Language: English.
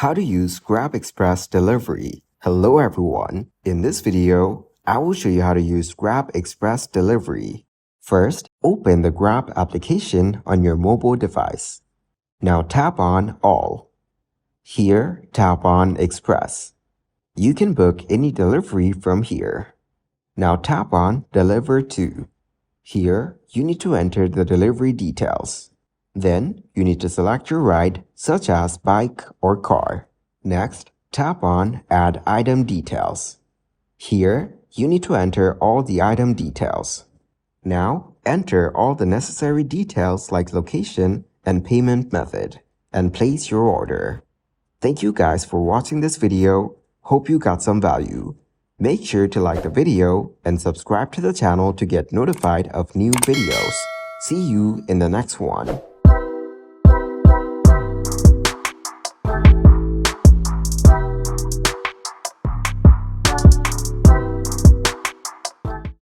How to use Grab Express Delivery. Hello everyone. In this video, I will show you how to use Grab Express Delivery. First, open the Grab application on your mobile device. Now tap on All. Here, tap on Express. You can book any delivery from here. Now tap on Deliver To. Here, you need to enter the delivery details. Then, you need to select your ride, such as bike or car. Next, tap on Add Item Details. Here, you need to enter all the item details. Now, enter all the necessary details like location and payment method, and place your order. Thank you guys for watching this video. Hope you got some value. Make sure to like the video and subscribe to the channel to get notified of new videos. See you in the next one.